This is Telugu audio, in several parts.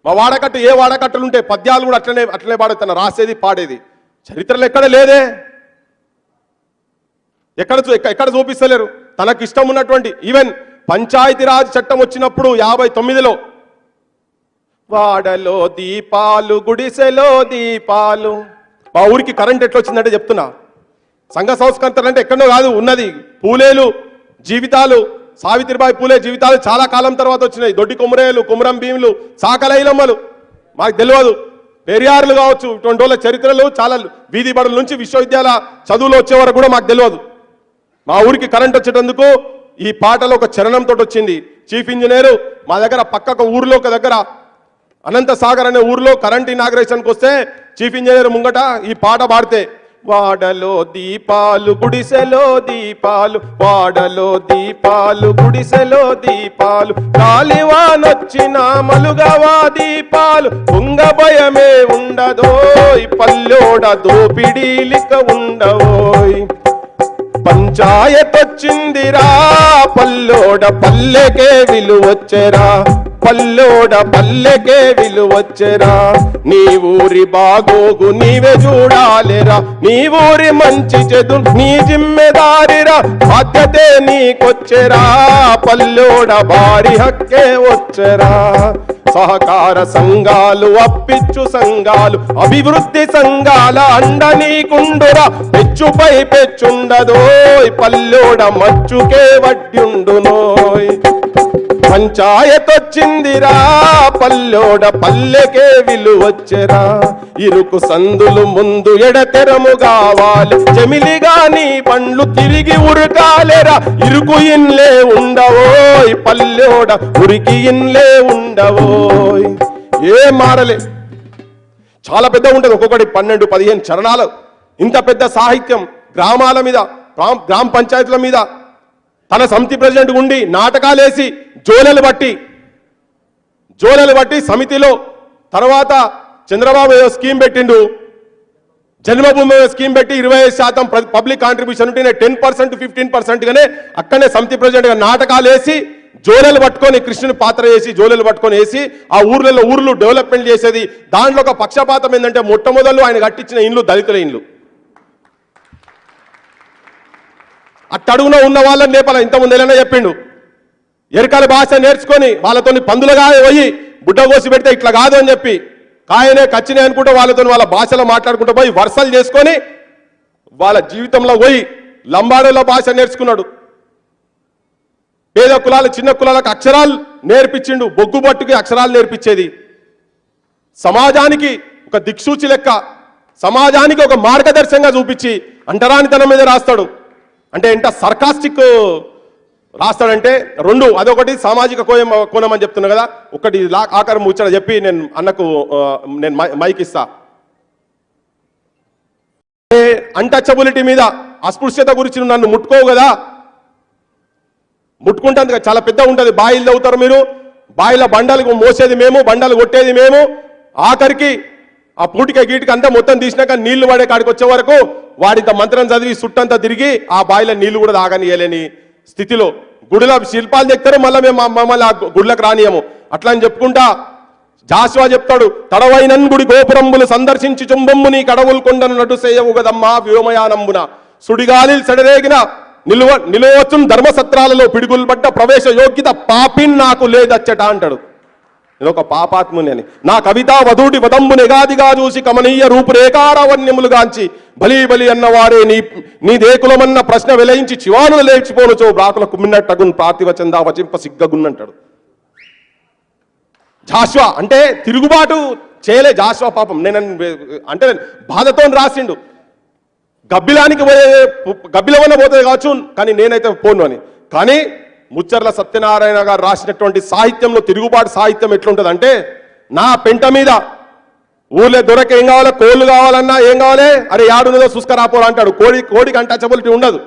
మా వాడకట్టు ఏ వాడకట్టులు ఉంటే పద్యాలు కూడా అట్లనే పాడుతున్నా, రాసేది పాడేది. చరిత్రలో ఎక్కడ లేదే, ఎక్కడ చూపిస్తలేరు. తనకు ఇష్టం ఉన్నటువంటి ఈవెన్ పంచాయతీరాజ్ చట్టం వచ్చినప్పుడు 59లో వాడలో దీపాలు గుడిసెలో దీపాలు, మా ఊరికి కరెంట్ ఎట్లా వచ్చిందంటే చెప్తున్నా. సంఘ సంస్కర్తలు అంటే ఎక్కడో కాదు ఉన్నది. పూలేలు జీవితాలు, సావిత్రిబాయి పూలే జీవితాలు చాలా కాలం తర్వాత వచ్చినాయి. దొడ్డి కొమరేలు, కుమరం భీములు, సాకలైలమ్మలు మాకు తెలియదు. పెరియారులు కావచ్చు, ఇటువంటి వాళ్ళ చరిత్రలు చాలా వీధి బడుల నుంచి విశ్వవిద్యాలయ చదువులు వచ్చే వరకు కూడా మాకు తెలియదు. మా ఊరికి కరెంట్ వచ్చేటందుకు ఈ పాటలో ఒక చరణంతో వచ్చింది. చీఫ్ ఇంజనీరు మా దగ్గర పక్కకు ఊర్లో ఒక దగ్గర అనంత సాగర్ అనే ఊర్లో కరెంట్ ఇనాగ్రేషన్కి వస్తే చీఫ్ ఇంజనీర్ ముంగట ఈ పాట పాడితే, వాడలో దీపాలు గుడిసెలో దీపాలు, వాడలో దీపాలు గుడిసెలో దీపాలు, కాలివానొచ్చిన మలుగవా దీపాలు, పొంగ భయమే ఉండదోయ్, పల్లోడ దోపిడీలిక ఉండవోయ్, పంచాయతొచ్చిందిరా పల్లోడ పల్లెకే విలువొచ్చెరా, పల్లోడ పల్లెకే విలువొచ్చెరా, నీ ఊరి బాగోగు నీవే చూడాలిరా, నీ ఊరి మంచి చెడు నీ జిమ్మెదారిరా, బాధ్యతే నీకొచ్చెరా, పల్లోడ భారీ హక్కే వచ్చెరా, సహకార సంఘాలు అప్పిచ్చు సంఘాలు అభివృద్ధి సంఘాల అండ నీకుండురా, పెచ్చుపై పెచ్చుండదోయ్, పల్లోడ మచ్చుకే వడ్డ్యుండునోయ్, పంచాయతొచ్చిందిరా పల్లోడ పల్లెకే విలువొచ్చెరా, ఇరుకు సందులు ముందు ఎడతెరము కావాలి, చెమిలిగా నీ పండ్లు తిరిగి ఉరకాలేరా, ఇరుకు ఇన్లే ఉండవోయ్, పల్లోడ ఉరికి ఇన్లే ఉండవోయ్. ఏ మారలే, చాలా పెద్ద ఉంటుంది. ఒక్కొక్కటి 12-15 చరణాలు. ఇంత పెద్ద సాహిత్యం గ్రామాల మీద, గ్రామ పంచాయతీల మీద తన సమితి ప్రెసిడెంట్ ఉండి నాటకాలేసి జోలెలు బట్టి సమితిలో తర్వాత చంద్రబాబు స్కీమ్ పెట్టిండు, జన్మభూమి స్కీమ్ పెట్టి 25% పబ్లిక్ కాంట్రిబ్యూషన్ ఉంటే 10% 15%గానే అక్కడనే సమితి ప్రెసిడెంట్ గా నాటకాలు వేసి జోలెలు పట్టుకొని కృష్ణుని పాత్ర చేసి జోలెలు పట్టుకొని వేసి ఆ ఊర్లు డెవలప్మెంట్ చేసేది. దాంట్లో ఒక పక్షపాతం ఏంటంటే మొట్టమొదలు ఆయన కట్టించిన ఇండ్లు దళితుల ఇండ్లు. అట్టడుగున ఉన్న వాళ్ళని నేపాల ఇంతకుముందు ఎలా చెప్పిండు, ఎరకాల భాష నేర్చుకొని వాళ్ళతో పందులుగా పోయి బుడ్డ కోసి పెడితే ఇట్లా కాదు అని చెప్పి కాయనే కచ్చినే అనుకుంటే వాళ్ళతో వాళ్ళ భాషలో మాట్లాడుకుంటూ పోయి వరుసలు చేసుకొని వాళ్ళ జీవితంలో పోయి లంబాడీల భాష నేర్చుకున్నాడు. పేద కులాలు చిన్న కులాలకు అక్షరాలు నేర్పించిండు, బొగ్గు బట్టుకి అక్షరాలు నేర్పించేది. సమాజానికి ఒక దిక్సూచి లెక్క, సమాజానికి ఒక మార్గదర్శకంగా చూపించి అంటరానితనం మీద రాస్తాడు. అంటే ఎంత సర్కాస్టిక్ రాస్తాడంటే రెండు, అదొకటి సామాజిక కోణం అని చెప్తున్నా కదా. ఒకటి ఆకారం ముచ్చట చెప్పి నేను అన్నకు మైక్ ఇస్తా. అన్టచబిలిటీ మీద అస్పృశ్యత గురించి నన్ను ముట్టుకోవు కదా, ముట్టుకుంటే చాలా పెద్ద ఉంటుంది. బాయిలు అవుతారు మీరు, బాయిల బండలు మోసేది మేము, బండలు కొట్టేది మేము. ఆఖరికి ఆ పూటిక గీటికి అంతా మొత్తం తీసినాక నీళ్లు పడే కాడికి వచ్చే వరకు వాడింత మంత్రం చదివి సుట్టంతా తిరిగి ఆ బాయిల నీళ్లు కూడా తాగనియలేని స్థితిలో గుడిలో శిల్పాలు తెక్తారు, మళ్ళీ మేము మమ్మల్ని ఆ గుడిలకు రానియము అట్లా అని చెప్పుకుంటా. జాషువా చెప్తాడు, తడవైనన్ గుడి గోపురంబులు సందర్శించి చుంబమ్ము నీ కడవులు కొండను నటు సేయవు గదమ్మా వ్యోమయానంబున, సుడిగాలి సడరేగిన నిలవచ్చు ధర్మసత్రాలలో పిడుగులు పడ్డ ప్రవేశ యోగ్యత పాపిన్ నాకు లేదచ్చట అంటాడు. నేను ఒక పాపాత్ముని అని. నా కవిత వధుడి వదంబు నిగాదిగా చూసి కమనీయ రూపురేఖారావణ్యములుగాంచి బలి బలి అన్నవారే నీ దేకులమన్న ప్రశ్న వెలయించి చివానులు లేచిపోనుచో బ్రాకుల కుమ్మినట్టగున్ పార్థివ చందా వచింప సిగ్గగున్నంటాడు. జాషువా అంటే తిరుగుబాటు చేయలే జాషువా పాపం. నేను అంటే బాధతో రాసిండు, గబ్బిలానికి గబ్బిలవన్న పోతుంది కావచ్చు కానీ నేనైతే పోను అని. కానీ ముచ్చర్ల సత్యనారాయణ గారు రాసినటువంటి సాహిత్యంలో తిరుగుబాటు సాహిత్యం ఎట్లుంటుంది అంటే, నా పెంట మీద ఊర్లే దొరక ఏం కావాలి, కోళ్ళు కావాలన్నా ఏం కావాలి, అరే యాడున్నదో చూసుకరాపోరా అంటాడు. కోడికి అన్టచబిలిటీ ఉండదు.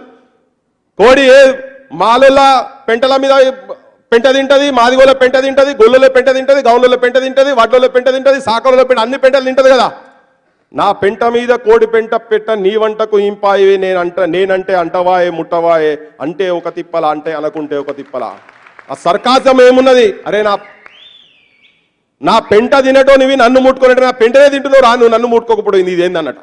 కోడి మాలుల పెంటల మీద పెంట తింటది, మాదిగోళ్ళ పెంట తింటది, గొల్లులో పెంట తింటది, గౌన్లలో పెంట తింటది, వడ్లలో పెంట తింటది, సాకలలో పెంట, అన్ని పెంటలు తింటది కదా. నా పెంట మీద కోడి పెంట పెట్ట నీ వంటకు ఇంపాయే నేనంటే అంటవాయే ముట్టవాయే, అంటే ఒక తిప్పల అంటే అనుకుంటే ఒక తిప్పల. ఆ సర్కాజం ఏమున్నది, అరే నా నా పెంట తినటో నువ్వు నన్ను ముట్టుకున్నట్టు నా పెంటనే తింటున్నావు రా, నువ్వు నన్ను ముట్టుకోకపోయింది ఇదేందన్నట.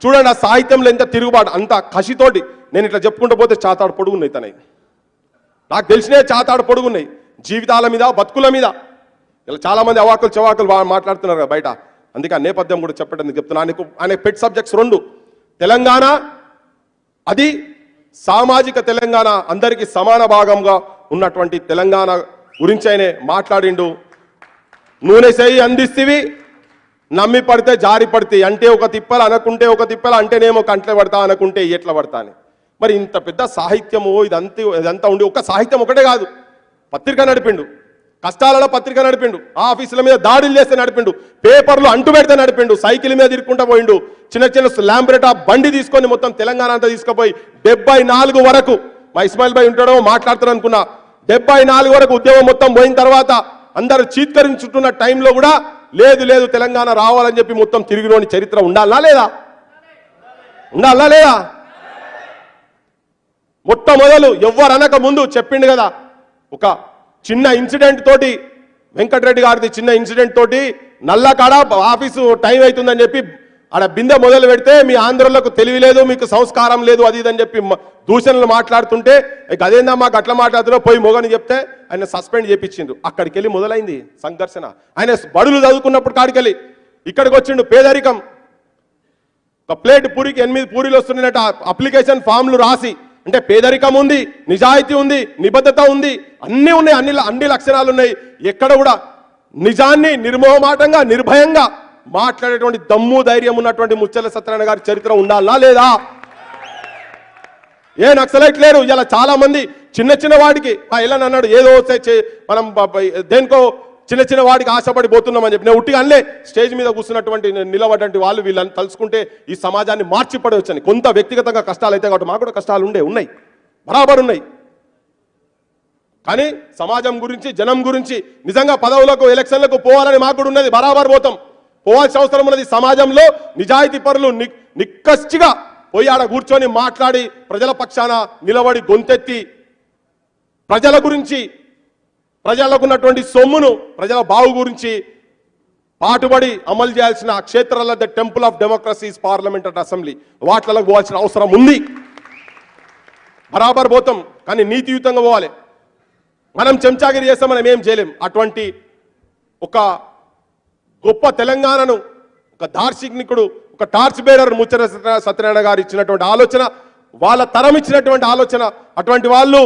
చూడండి ఆ సాహిత్యంలో ఎంత తిరుగుబాటు, అంత కసితోటి. నేను ఇట్లా చెప్పుకుంటూ పోతే చాతాడు పొడుగున్నాయి తనవి, నాకు తెలిసినే చాతాడు పొడుగున్నాయి జీవితాల మీద, బతుకుల మీద. ఇలా చాలామంది అవాకులు చవాకులు మాట్లాడుతున్నారు కదా బయట. అందుకే ఆ నేపథ్యం కూడా చెప్పడానికి చెప్తున్నా. ఆయన పెట్ సబ్జెక్ట్స్ రెండు, తెలంగాణ అది సామాజిక తెలంగాణ, అందరికీ సమాన భాగంగా ఉన్నటువంటి తెలంగాణ గురించి ఆయన మాట్లాడిండు. నూనె చేయి అందిస్తేవి నమ్మి పడితే జారి పడితే, అంటే ఒక తిప్పలు అనుకుంటే ఒక తిప్పలు అంటేనేమో కంట్లే పడతా అనుకుంటే ఎట్లా పడతా అని. మరి ఇంత పెద్ద సాహిత్యము ఇదంతా ఉండి, ఒక సాహిత్యం ఒకటే కాదు, పత్రిక నడిపిండు, కష్టాలలో పత్రిక నడిపిండు, ఆఫీసుల మీద దాడులు చేస్తే నడిపిండు, పేపర్లు అంటు పెడితే నడిపిండు, సైకిల్ మీద తిరుక్కుంటా పోయిండు, చిన్న చిన్న ల్యాంబ్రెటా బండి తీసుకొని మొత్తం తెలంగాణ అంతా తీసుకుపోయి 74 వరకు, మా ఇస్మాయిల్ భాయ్ ఉంటాడో మాట్లాడుతాను అనుకున్నా, 74 వరకు ఉద్యమం మొత్తం పోయిన తర్వాత అందరు చీత్కరించుతున్న టైంలో కూడా లేదు లేదు తెలంగాణ రావాలని చెప్పి మొత్తం తిరిగినోని చరిత్ర ఉండాలా లేదా? ఉండాలా లేదా? మొట్టమొదలు ఎవ్వరనక ముందు చెప్పిండు కదా, ఒక చిన్న ఇన్సిడెంట్ తోటి, వెంకటరెడ్డి గారిది చిన్న ఇన్సిడెంట్ తోటి నల్లకాడ ఆఫీసు టైం అవుతుందని చెప్పి ఆడ బిందె మొదలు పెడితే మీ ఆంధ్రులకు తెలివి లేదు, మీకు సంస్కారం లేదు, అది ఇదని చెప్పి దూషణలు మాట్లాడుతుంటే అదేందమ్మా గట్ల మాట్లాడుతున్నా పోయి మొగని చెప్తే ఆయన సస్పెండ్ చేయించిండు. అక్కడికి వెళ్ళి మొదలైంది సంఘర్షణ. ఆయన బడులు చదువుకున్నప్పుడు కాడికెళ్ళి ఇక్కడికి వచ్చిండు. పేదరికం, ఒక ప్లేట్ పూరికి 8 పూరీలు వస్తున్నట్టు అప్లికేషన్ ఫామ్లు రాసి, అంటే పేదరికం ఉంది, నిజాయితీ ఉంది, నిబద్ధత ఉంది, అన్నీ ఉన్నాయి, అన్ని లక్షణాలు ఉన్నాయి. ఎక్కడ కూడా నిజాన్ని నిర్మోహమాటంగా నిర్భయంగా మాట్లాడేటువంటి దమ్ము ధైర్యం ఉన్నటువంటి ముచ్చెర్ల సత్యనారాయణ గారి చరిత్ర ఉండాలా లేదా? ఏ నక్సలైట్ లేరు. ఇలా చాలా మంది చిన్న చిన్న వాడికి ఇలా అన్నాడు, ఏదో మనం దేనికో చిన్న చిన్న వాడికి ఆశపడి పోతున్నామని చెప్పి నేను ఉట్టిగా అన్లే. స్టేజ్ మీద కూర్చున్నటువంటి నిలబడ్డంటి వాళ్ళు వీళ్ళని తలుచుకుంటే ఈ సమాజాన్ని మార్చిపడవచ్చని. కొంత వ్యక్తిగతంగా కష్టాలు అయితే కాబట్టి మాకు కూడా కష్టాలు ఉన్నాయి, బరాబర్ ఉన్నాయి. కానీ సమాజం గురించి, జనం గురించి నిజంగా పదవులకు, ఎలక్షన్లకు పోవాలని మాకు కూడా ఉన్నది, బరాబర్ పోతాం. పోవాల్సిన అవసరం ఉన్నది. సమాజంలో నిజాయితీ పరులు నిక్కచ్చిగా పోయి ఆడ కూర్చొని మాట్లాడి ప్రజల పక్షాన నిలబడి గొంతెత్తి ప్రజల గురించి, ప్రజలకు ఉన్నటువంటి సొమ్మును, ప్రజల బావు గురించి పాటుబడి అమలు చేయాల్సిన క్షేత్రాల the temple of democracy parliamentary assembly, వాటిలకు పోవాల్సిన అవసరం ఉంది. బరాబర్ పోతాం, కానీ నీతియుతంగా పోవాలి. మనం చెంచాగిరి చేస్తే మనం ఏం చేయలేం. అటువంటి ఒక గొప్ప తెలంగాణను, ఒక దార్శనికుడు, ఒక టార్చ్ బేరర్ ముచ్చెర్ల సత్యనారాయణ గారు ఇచ్చినటువంటి ఆలోచన, వాళ్ళ తరం ఇచ్చినటువంటి ఆలోచన. అటువంటి వాళ్ళు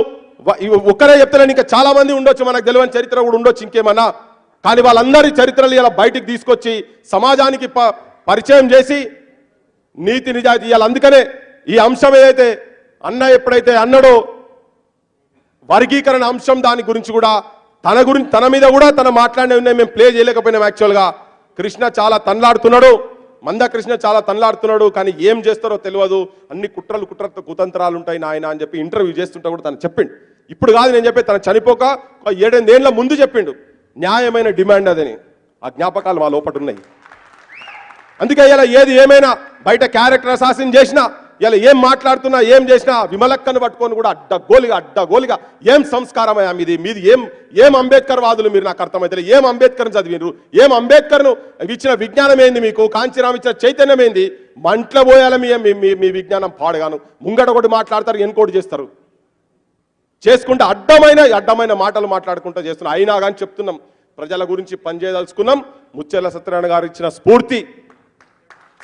ఒక్కరే చెప్తారని ఇంకా చాలా మంది ఉండొచ్చు, మనకు తెలియని చరిత్ర కూడా ఉండొచ్చు ఇంకేమన్నా. కానీ వాళ్ళందరి చరిత్రలు ఇలా బయటికి తీసుకొచ్చి సమాజానికి పరిచయం చేసి నీతి నిజాయితీ ఇవ్వాలి. అందుకనే ఈ అంశం ఏదైతే ఎప్పుడైతే అన్నాడో వర్గీకరణ అంశం, దాని గురించి కూడా తన మీద కూడా తన మాట్లాడినవి ఉన్నాయి. మేము ప్లే చేయలేకపోయినాం. యాక్చువల్గా కృష్ణ చాలా తన్లాడుతున్నాడు, మందకృష్ణ చాలా తన్లాడుతున్నాడు, కానీ ఏం చేస్తారో తెలియదు. అన్ని కుతంత్రాలు ఉంటాయి నాయన అని చెప్పి ఇంటర్వ్యూ చేస్తుంటే కూడా తను చెప్పిండు. ఇప్పుడు కాదు నేను చెప్పి, తను చనిపోక 7-8 ఏళ్ల ముందు చెప్పిండు న్యాయమైన డిమాండ్ అదని. ఆ జ్ఞాపకాలు మా లోపల ఉన్నాయి. అందుకే ఇలా ఏది ఏమైనా బయట క్యారెక్టర్ అసాసిన్ చేసినా, ఇలా ఏం మాట్లాడుతున్నా, ఏం చేసినా విమలక్కను పట్టుకొని కూడా అడ్డగోలిగా ఏం సంస్కారమయ్యా మీది ఏం అంబేద్కర్ వాదులు మీరు, నాకు అర్థమైతే ఏం అంబేద్కర్ని చదివినరు, ఏం అంబేద్కర్ను ఇచ్చిన విజ్ఞానం ఏంది, మీకు కాంచీరామ్ ఇచ్చిన చైతన్యం ఏంది, మంటలో పోయాల మీ విజ్ఞానం పాడుగాను. ముంగట ఒకటి మాట్లాడతారు, ఎన్కోటి చేస్తారు, చేసుకుంటే అడ్డమైన మాటలు మాట్లాడుకుంటూ చేస్తున్నాం. అయినా కానీ చెప్తున్నాం, ప్రజల గురించి పనిచేయదలుచుకున్నాం. ముచ్చెర్ల సత్యనారాయణ గారు ఇచ్చిన స్ఫూర్తి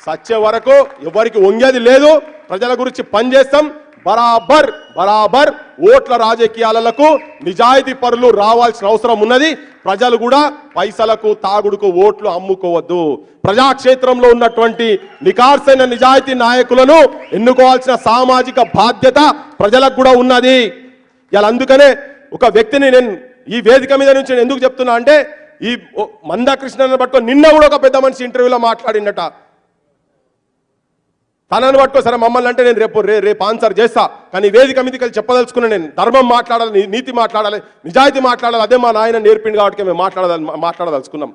సచ్చే వరకు ఎవరికి వంగేది లేదు. ప్రజల గురించి పనిచేస్తాం. బరాబర్ ఓట్ల రాజకీయాలకు నిజాయితీ పరులు రావాల్సిన అవసరం ఉన్నది. ప్రజలు కూడా పైసలకు, తాగుడుకు ఓట్లు అమ్ముకోవద్దు. ప్రజాక్షేత్రంలో ఉన్నటువంటి నికార్సైన నిజాయితీ నాయకులను ఎన్నుకోవాల్సిన సామాజిక బాధ్యత ప్రజలకు కూడా ఉన్నది. ఇలా అందుకనే ఒక వ్యక్తిని నేను ఈ వేదిక మీద నుంచి ఎందుకు చెప్తున్నా అంటే, ఈ మందకృష్ణను పట్టుకొని నిన్న కూడా ఒక పెద్ద మనిషి ఇంటర్వ్యూలో మాట్లాడినట. తనను పట్టుకో, సరే మమ్మల్ని అంటే నేను రేపు ఆన్సర్ చేస్తా, కానీ వేదిక మీదకి వెళ్ళి చెప్పదలుచుకున్నా. నేను ధర్మం మాట్లాడాలి, నీతి మాట్లాడాలి, నిజాయితీ మాట్లాడాలి. అదే మా నాయన నేర్పింది కాబట్టి మేము మాట్లాడదలుచుకున్నాం.